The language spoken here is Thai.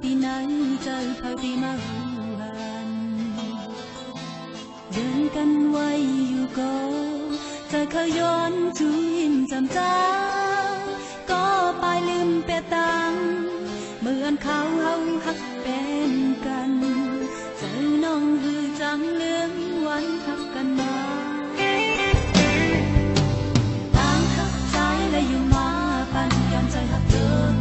ที่ไหนเจอเขาที่มาหูหันเดินกันไว้อยู่ก็ใจเขาย้อนชูยิ้มจำจ้าก็ไปลืมเปตังเหมือนเขาเฮาหักเป็นกันเจอน้องหือจังเลืองวันหักกันมาต่างหักใจและอยู่มาปันยอมใจหักเดิม